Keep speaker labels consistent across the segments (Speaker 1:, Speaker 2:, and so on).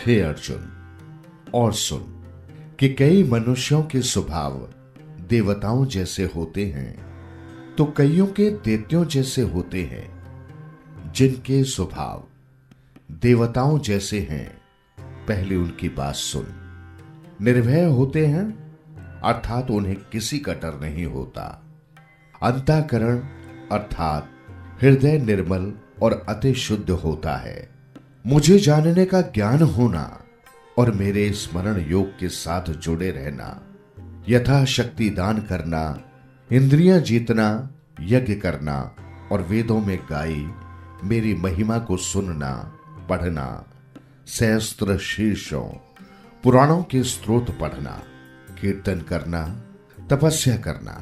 Speaker 1: हे अर्जुन, और सुन कि कई मनुष्यों के स्वभाव देवताओं जैसे होते हैं तो कईयों के दैत्यों जैसे होते हैं। जिनके स्वभाव देवताओं जैसे हैं पहले उनकी बात सुन। निर्भय होते हैं अर्थात उन्हें किसी का डर नहीं होता। अंतःकरण अर्थात हृदय निर्मल और अति शुद्ध होता है। मुझे जानने का ज्ञान होना और मेरे स्मरण योग के साथ जुड़े रहना, यथाशक्ति दान करना, इंद्रियां जीतना, यज्ञ करना और वेदों में गाई मेरी महिमा को सुनना, पढ़ना, सहस्त्र शीर्षों पुराणों के स्रोत पढ़ना, कीर्तन करना, तपस्या करना।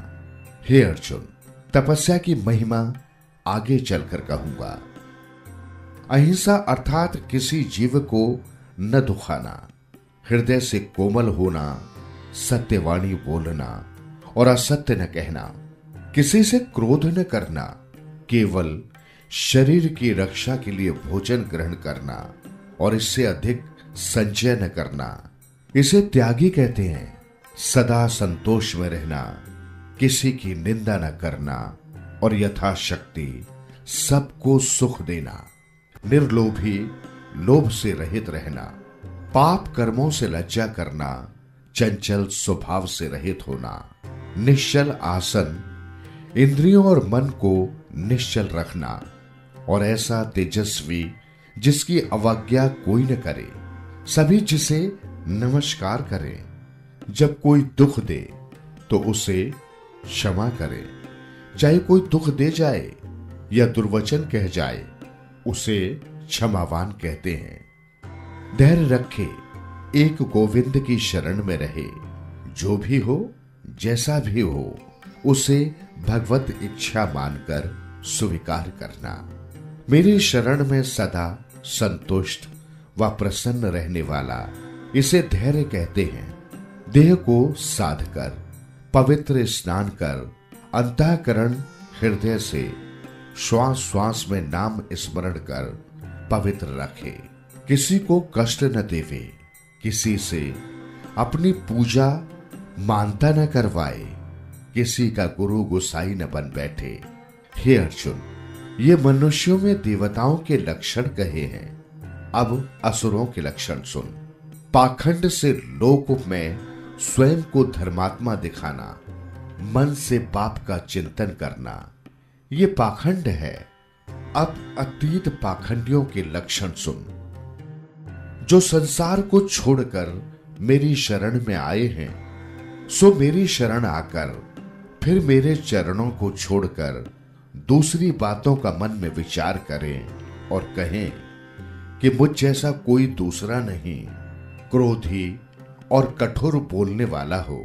Speaker 1: हे अर्जुन, तपस्या की महिमा आगे चलकर कहूंगा। अहिंसा अर्थात किसी जीव को न दुखाना, हृदय से कोमल होना, सत्यवाणी बोलना और असत्य न कहना, किसी से क्रोध न करना, केवल शरीर की रक्षा के लिए भोजन ग्रहण करना और इससे अधिक संचय न करना। इसे त्यागी कहते हैं। सदा संतोष में रहना, किसी की निंदा न करना और यथाशक्ति सबको सुख देना। निर्लोभी, लोभ से रहित रहना, पाप कर्मों से लज्जा करना, चंचल स्वभाव से रहित होना, निश्चल आसन, इंद्रियों और मन को निश्चल रखना और ऐसा तेजस्वी जिसकी अवज्ञा कोई न करे, सभी जिसे नमस्कार करें। जब कोई दुख दे तो उसे क्षमा करें, चाहे कोई दुख दे जाए या दुर्वचन कह जाए, उसे क्षमावान कहते हैं। धैर्य रखे, एक गोविंद की शरण में रहे। जो भी हो, जैसा भी हो, उसे भगवत इच्छा मानकर स्वीकार करना। मेरी शरण में सदा संतुष्ट व प्रसन्न रहने वाला, इसे धैर्य कहते हैं। देह को साध कर, पवित्र स्नान कर, अंतःकरण हृदय से श्वास श्वास में नाम स्मरण कर पवित्र रखे। किसी को कष्ट न देवे, किसी से अपनी पूजा मानता न करवाए, किसी का गुरु गुसाई न बन बैठे। हे अर्जुन, ये मनुष्यों में देवताओं के लक्षण कहे हैं। अब असुरों के लक्षण सुन। पाखंड से लोक में स्वयं को धर्मात्मा दिखाना, मन से पाप का चिंतन करना, ये पाखंड है। अब अतीत पाखंडियों के लक्षण सुन। जो संसार को छोड़कर मेरी शरण में आए हैं, सो मेरी शरण आकर फिर मेरे चरणों को छोड़कर दूसरी बातों का मन में विचार करें और कहें कि मुझ जैसा कोई दूसरा नहीं, क्रोधी और कठोर बोलने वाला हो।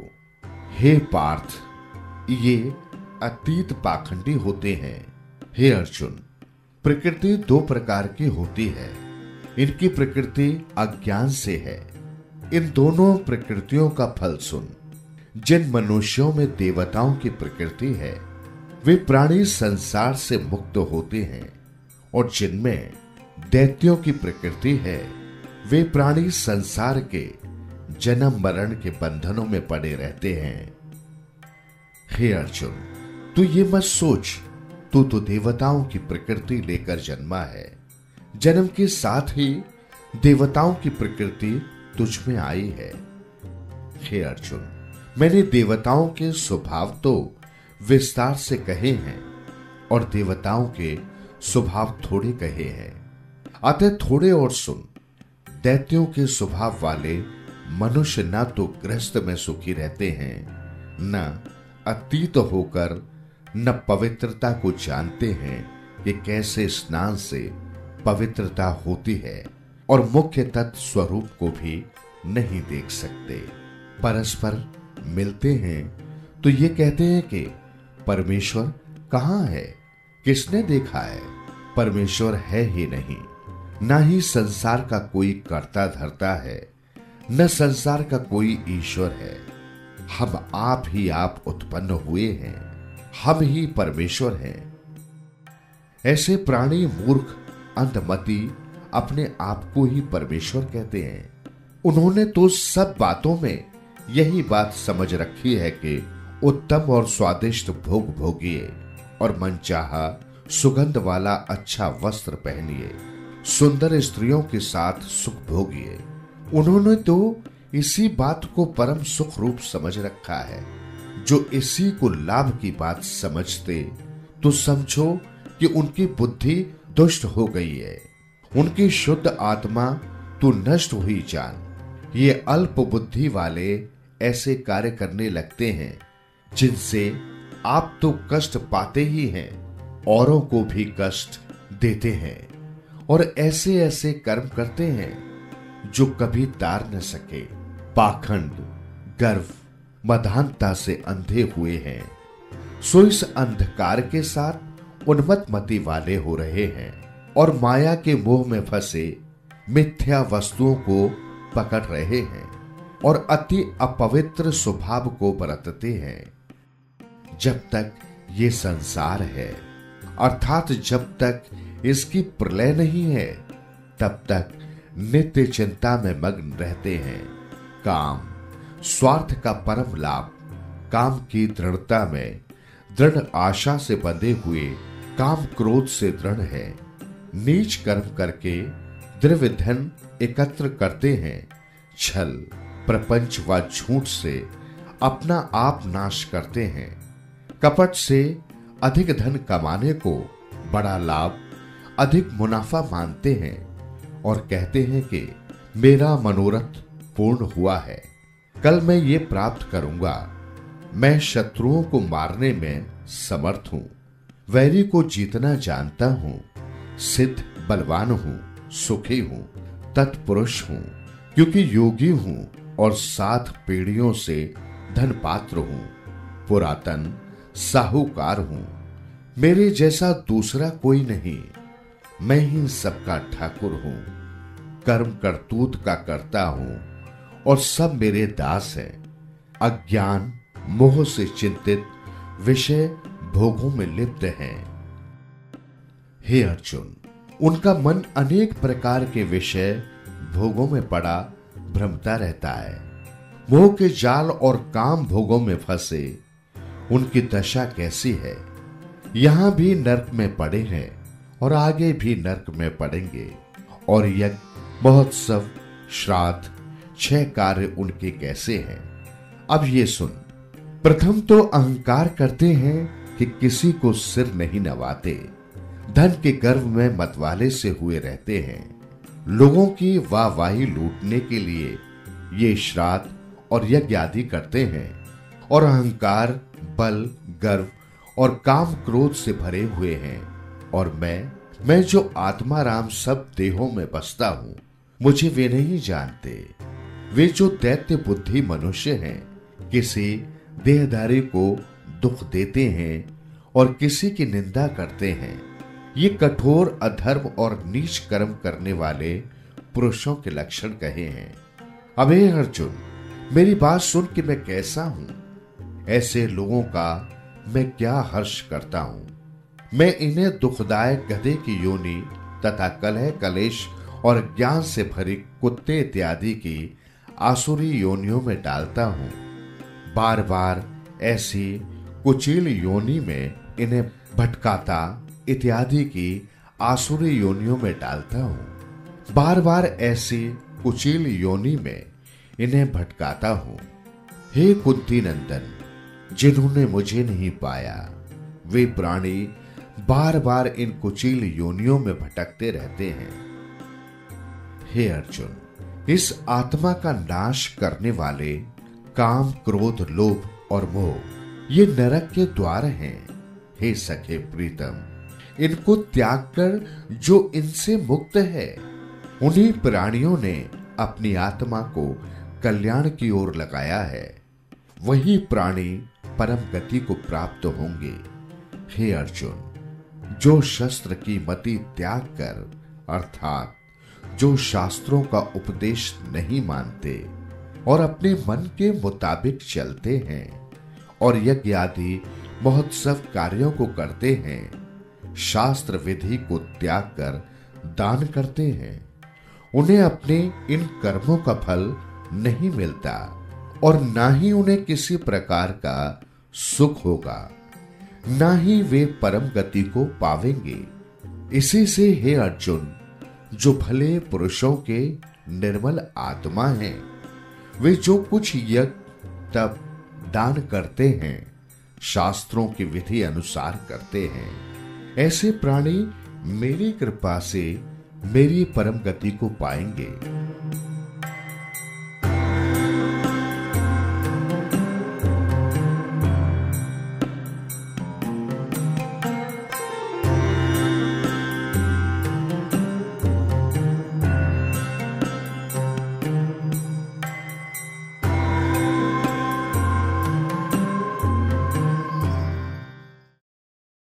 Speaker 1: हे पार्थ, ये अतीत पाखंडी होते हैं। हे अर्जुन, प्रकृति दो प्रकार की होती है। इनकी प्रकृति अज्ञान से है। इन दोनों प्रकृतियों का फल सुन। जिन मनुष्यों में देवताओं की प्रकृति है, वे प्राणी संसार से मुक्त होते हैं, और जिनमें दैत्यों की प्रकृति है, वे प्राणी संसार के जन्म मरण के बंधनों में पड़े रहते हैं। हे अर्जुन, तू ये मत सोच, तू तो देवताओं की प्रकृति लेकर जन्मा है। जन्म के साथ ही देवताओं की प्रकृति तुझ में आई है। हे अर्जुन, मैंने देवताओं के स्वभाव तो विस्तार से कहे हैं और देवताओं के स्वभाव थोड़े कहे हैं, अतः थोड़े और सुन। दैत्यों के स्वभाव वाले मनुष्य न तो गृहस्थ में सुखी रहते हैं, न अतीत होकर, न पवित्रता को जानते हैं कि कैसे स्नान से पवित्रता होती है, और मुख्य तत्व स्वरूप को भी नहीं देख सकते। परस्पर मिलते हैं तो ये कहते हैं कि परमेश्वर कहाँ है, किसने देखा है। परमेश्वर है ही नहीं, ना ही संसार का कोई कर्ता धर्ता है, न संसार का कोई ईश्वर है। हम आप ही आप उत्पन्न हुए हैं, हम ही परमेश्वर हैं। ऐसे प्राणी मूर्ख, अंधमति, अपने आप को ही परमेश्वर कहते हैं। उन्होंने तो सब बातों में यही बात समझ रखी है कि उत्तम और स्वादिष्ट भोग भोगिए और मनचाहा सुगंध वाला अच्छा वस्त्र पहनिए, सुंदर स्त्रियों के साथ सुख भोगिए। उन्होंने तो इसी बात को परम सुख रूप समझ रखा है। जो इसी को लाभ की बात समझते तो समझो कि उनकी बुद्धि दुष्ट हो गई है, उनकी शुद्ध आत्मा तो नष्ट हुई जान। ये अल्प बुद्धि वाले ऐसे कार्य करने लगते हैं जिनसे आप तो कष्ट पाते ही हैं, औरों को भी कष्ट देते हैं, और ऐसे ऐसे कर्म करते हैं जो कभी तार न सके। पाखंड, गर्व, मदान्ता से अंधे हुए हैं, सो इस अंधकार के साथ उन्मत्त मति वाले हो रहे हैं और माया के मोह में फंसे मिथ्या वस्तुओं को पकड़ रहे हैं और अति अपवित्र स्वभाव को बरतते हैं। जब तक ये संसार है, अर्थात जब तक इसकी प्रलय नहीं है, तब तक नित्य चिंता में मग्न रहते हैं। काम, स्वार्थ का परम लाभ, काम की दृढ़ता में दृढ़ आशा से बंधे हुए काम क्रोध से दृढ़ है। नीच कर्म करके द्रव्य धन एकत्र करते हैं। छल, प्रपंच व झूठ से अपना आप नाश करते हैं। कपट से अधिक धन कमाने को बड़ा लाभ, अधिक मुनाफा मानते हैं और कहते हैं कि मेरा मनोरथ पूर्ण हुआ है, कल मैं ये प्राप्त करूंगा। मैं शत्रुओं को मारने में समर्थ हूं, वैरी को जीतना जानता हूं, सिद्ध बलवान हूं, सुखी हूं, तत्पुरुष हूं, क्योंकि योगी हूं और 7 पीढ़ियों से धन पात्र हूं, पुरातन साहूकार हूं। मेरे जैसा दूसरा कोई नहीं, मैं ही सबका ठाकुर हूं। कर्म करतूत का करता हूं और सब मेरे दास हैं। अज्ञान मोह से चिंतित विषय भोगों में लिप्त हैं। हे अर्जुन, उनका मन अनेक प्रकार के विषय भोगों में पड़ा भ्रमता रहता है। मोह के जाल और काम भोगों में फंसे उनकी दशा कैसी है। यहां भी नरक में पड़े हैं और आगे भी नरक में पड़ेंगे। और यज्ञ, महोत्सव, श्राद्ध, 6 कार्य उनके कैसे हैं। अब ये सुन। प्रथम तो अहंकार करते हैं कि किसी को सिर नहीं नवाते, धन के गर्व में मतवाले से हुए रहते हैं। लोगों की वाहवाही लूटने के लिए ये श्राद्ध और यज्ञ आदि करते हैं और अहंकार, बल, गर्व और काम क्रोध से भरे हुए हैं। और मैं जो आत्मा राम सब देहों में बसता हूं, मुझे वे नहीं जानते। वे जो दैत्य बुद्धि मनुष्य हैं, किसी देहधारी को दुख देते हैं और किसी की निंदा करते हैं। ये कठोर अधर्म और नीच कर्म करने वाले पुरुषों के लक्षण कहे हैं। अब हे अर्जुन, मेरी बात सुन कि मैं कैसा हूं। ऐसे लोगों का मैं क्या हर्ष करता हूं। मैं इन्हें दुखदायक गधे की योनि तथा कलह, कलेश और ज्ञान से भरी कुत्ते इत्यादि की आसुरी योनियों में डालता हूं। बार बार ऐसी कुचील योनि में इन्हें भटकाता इत्यादि की आसुरी योनियों में डालता हूं। बार बार ऐसी कुचील योनि में इन्हें भटकाता हूं। हे कुंती नंदन, जिन्होंने मुझे नहीं पाया, वे प्राणी बार बार इन कुचील योनियों में भटकते रहते हैं। हे अर्जुन, इस आत्मा का नाश करने वाले काम, क्रोध, लोभ और मोह ये नरक के द्वार हैं। हे सखे प्रीतम, इनको त्याग कर जो इनसे मुक्त है, उन्हीं प्राणियों ने अपनी आत्मा को कल्याण की ओर लगाया है। वही प्राणी परम गति को प्राप्त होंगे। हे अर्जुन, जो शस्त्र की मति त्याग कर, अर्थात जो शास्त्रों का उपदेश नहीं मानते और अपने मन के मुताबिक चलते हैं और यज्ञ आदि महोत्सव कार्यों को करते हैं, शास्त्र विधि को त्याग कर दान करते हैं, उन्हें अपने इन कर्मों का फल नहीं मिलता और ना ही उन्हें किसी प्रकार का सुख होगा, ना ही वे परम गति को पावेंगे। इसी से हे अर्जुन, जो भले पुरुषों के निर्मल आत्मा हैं, वे जो कुछ यज्ञ तप दान करते हैं, शास्त्रों की विधि अनुसार करते हैं, ऐसे प्राणी मेरी कृपा से मेरी परम गति को पाएंगे।